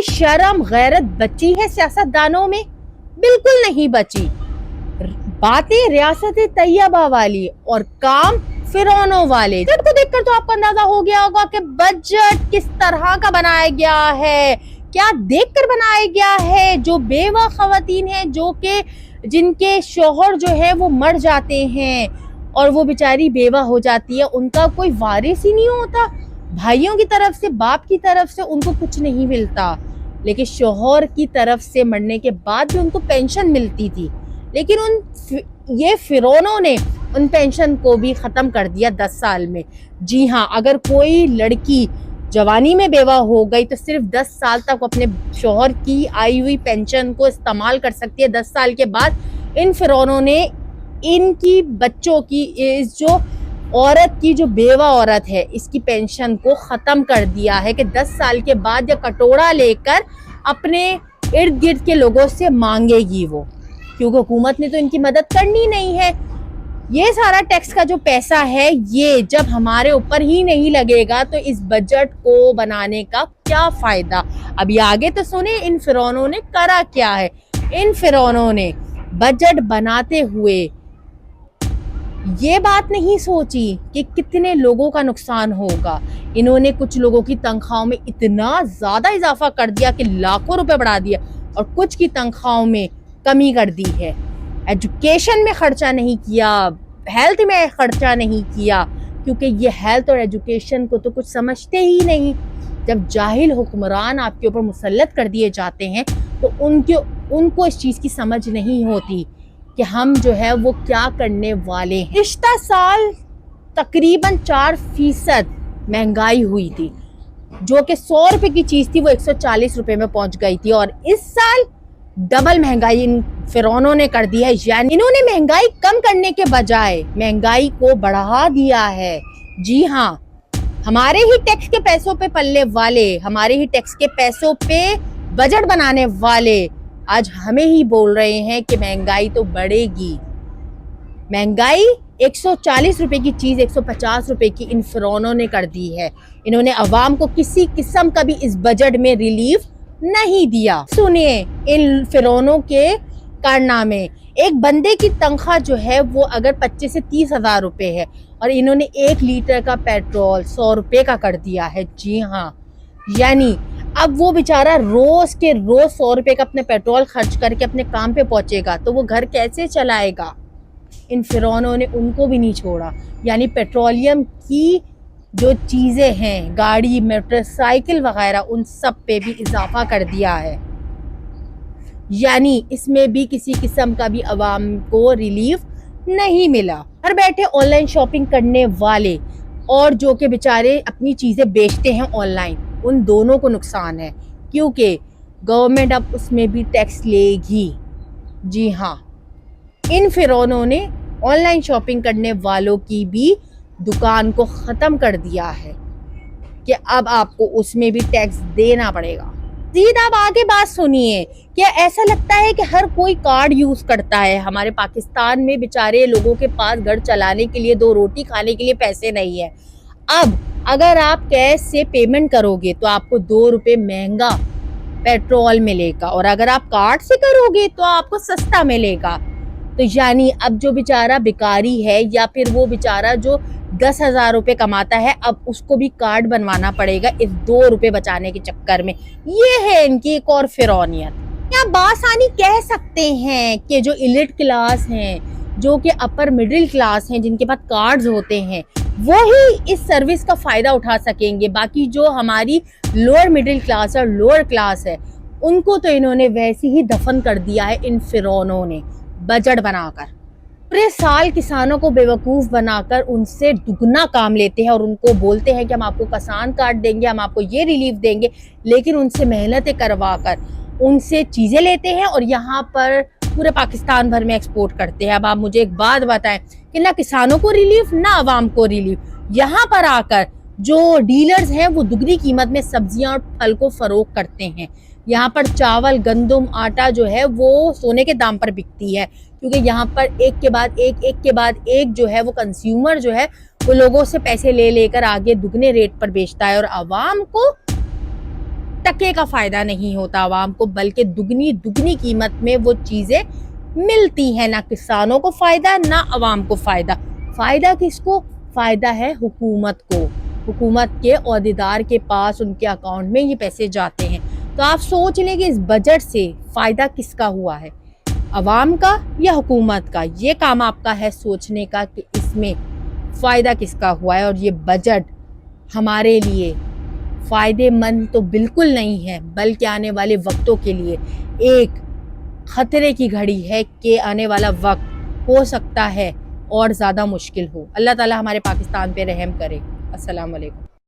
शर्म गैरत बची है सियासतदानों में? बिल्कुल नहीं बची। बातें रियासत तैयबा वाली और काम फिरौनों वाले। बजट को देखकर तो आपको अंदाजा हो गया होगा कि बजट किस तरह का बनाया गया है, क्या देखकर बनाया गया है। जो बेवा खवातीन हैं, जो कि जिनके शौहर जो है वो मर जाते हैं और वो बेचारी बेवा हो जाती है, उनका कोई वारिस ही नहीं होता। भाइयों की तरफ से, बाप की तरफ से उनको कुछ नहीं मिलता, लेकिन शौहर की तरफ से मरने के बाद भी उनको पेंशन मिलती थी। लेकिन ये फिरौनों ने उन पेंशन को भी ख़त्म कर दिया 10 साल में। जी हाँ, अगर कोई लड़की जवानी में बेवा हो गई तो सिर्फ 10 साल तक अपने शौहर की आई हुई पेंशन को इस्तेमाल कर सकती है। 10 साल के बाद इन फिरौनों ने इनकी बच्चों की, इस जो औरत की, जो बेवा औरत है, इसकी पेंशन को ख़त्म कर दिया है कि 10 साल के बाद या कटोरा लेकर अपने इर्द गिर्द के लोगों से मांगेगी वो, क्योंकि हुकूमत ने तो इनकी मदद करनी नहीं है। ये सारा टैक्स का जो पैसा है, ये जब हमारे ऊपर ही नहीं लगेगा तो इस बजट को बनाने का क्या फायदा। अभी आगे तो सुने इन फिरौनों ने करा क्या है। इन फिरौनों ने बजट बनाते हुए ये बात नहीं सोची कि कितने लोगों का नुकसान होगा। इन्होंने कुछ लोगों की तनख्वाहों में इतना ज्यादा इजाफा कर दिया कि लाखों रुपए बढ़ा दिया, और कुछ की तनख्वाहों में कमी कर दी है। एजुकेशन में खर्चा नहीं किया, हेल्थ में खर्चा नहीं किया, क्योंकि ये हेल्थ और एजुकेशन को तो कुछ समझते ही नहीं। जब जाहिल हुक्मरान आपके ऊपर मुसल्लत कर दिए जाते हैं तो उनको इस चीज़ की समझ नहीं होती कि हम जो है वो क्या करने वाले हैं। पिछला साल तकरीबन 4% महंगाई हुई थी, जो कि 100 रुपए की चीज़ थी वो 140 रुपए में पहुंच गई थी। और इस साल डबल महंगाई इन फिरौनों ने कर दी है। यानी इन्होंने महंगाई कम करने के बजाय महंगाई को बढ़ा दिया है। जी हाँ, हमारे ही टैक्स के पैसों पे पलने वाले, हमारे ही टैक्स के पैसों पे बजट बनाने वाले आज हमें ही बोल रहे हैं कि महंगाई तो बढ़ेगी। महंगाई 140 रुपए की चीज 150 रुपए की इन फिरौनों ने कर दी है। इन्होंने अवाम को किसी किस्म का भी इस बजट में रिलीफ नहीं दिया। सुनिए इन फिरौनों के कारनामे। एक बंदे की तनख्वाह जो है वो अगर 25 से 30 हजार रुपए है, और इन्होंने 1 लीटर का पेट्रोल 100 रुपए का कर दिया है। जी हाँ, यानी अब वो बेचारा रोज के रोज 100 रुपए का अपने पेट्रोल खर्च करके अपने काम पे पहुंचेगा तो वो घर कैसे चलाएगा। इन फिरौनों ने उनको भी नहीं छोड़ा। यानी पेट्रोलियम की जो चीजें हैं, गाड़ी, मोटरसाइकिल वगैरह, उन सब पे भी इजाफा कर दिया है। यानी इसमें भी किसी किस्म का भी अवाम को रिलीफ नहीं मिला। घर बैठे ऑनलाइन शॉपिंग करने वाले और जो कि बेचारे अपनी चीजें बेचते हैं ऑनलाइन, उन दोनों को नुकसान है, क्योंकि गवर्नमेंट अब उसमें भी टैक्स लेगी। जी हाँ, इन फिरौनों ने ऑनलाइन शॉपिंग करने वालों की भी दुकान को ख़त्म कर दिया है कि अब आपको उसमें भी टैक्स देना पड़ेगा। सीधा आप आगे बात सुनिए। क्या ऐसा लगता है कि हर कोई कार्ड यूज़ करता है? हमारे पाकिस्तान में बेचारे लोगों के पास घर चलाने के लिए, 2 रोटी खाने के लिए पैसे नहीं है। अब अगर आप कैश से पेमेंट करोगे तो आपको 2 रुपये महंगा पेट्रोल मिलेगा, और अगर आप कार्ड से करोगे तो आपको सस्ता मिलेगा। तो यानी अब जो बेचारा भिखारी है या फिर वो बेचारा जो 10,000 रुपये कमाता है, अब उसको भी कार्ड बनवाना पड़ेगा इस 2 रुपये बचाने के चक्कर में। ये है इनकी एक और फिरौनियत। या बासानी कह सकते हैं कि जो इलिट क्लास हैं, जो कि अपर मिडिल क्लास हैं, जिनके पास कार्ड्स होते हैं, वो ही इस सर्विस का फायदा उठा सकेंगे। बाकी जो हमारी लोअर मिडिल क्लास और लोअर क्लास है, उनको तो इन्होंने वैसे ही दफन कर दिया है इन फिरौनों ने बजट बनाकर। पूरे साल किसानों को बेवकूफ़ बनाकर उनसे दुगना काम लेते हैं और उनको बोलते हैं कि हम आपको किसान कार्ड देंगे, हम आपको ये रिलीफ देंगे, लेकिन उनसे मेहनतें करवा कर उनसे चीज़ें लेते हैं और यहाँ पर पूरे पाकिस्तान भर में एक्सपोर्ट करते हैं। अब आप मुझे एक बात बताएं कि ना किसानों को रिलीफ ना आवाम को रिलीफ। यहाँ पर आकर जो डीलर्स हैं वो दुगनी कीमत में सब्जियां और फल को फरोख्त करते हैं। यहाँ पर चावल, गंदम, आटा जो है वो सोने के दाम पर बिकती है, क्योंकि यहाँ पर एक के बाद एक जो है वो कंज्यूमर जो है वो लोगों से पैसे ले लेकर आगे दुगने रेट पर बेचता है और आवाम को टके का फायदा नहीं होता आवाम को, बल्कि दुगनी कीमत में वो चीजें मिलती हैं। ना किसानों को फायदा, ना आवाम को फायदा। फायदा किसको? फायदा है हुकूमत को। हुकूमत के ओहदेदार के पास उनके अकाउंट में ये पैसे जाते हैं। तो आप सोच लें कि इस बजट से फायदा किसका हुआ है, अवाम का या हुकूमत का। ये काम आपका है सोचने का कि इसमें फ़ायदा किसका हुआ है। और ये बजट हमारे लिए फ़ायदेमंद तो बिल्कुल नहीं है, बल्कि आने वाले वक्तों के लिए एक ख़तरे की घड़ी है कि आने वाला वक्त हो सकता है और ज़्यादा मुश्किल हो। अल्लाह ताला हमारे पाकिस्तान पे रहम करे। अस्सलाम वालेकुम।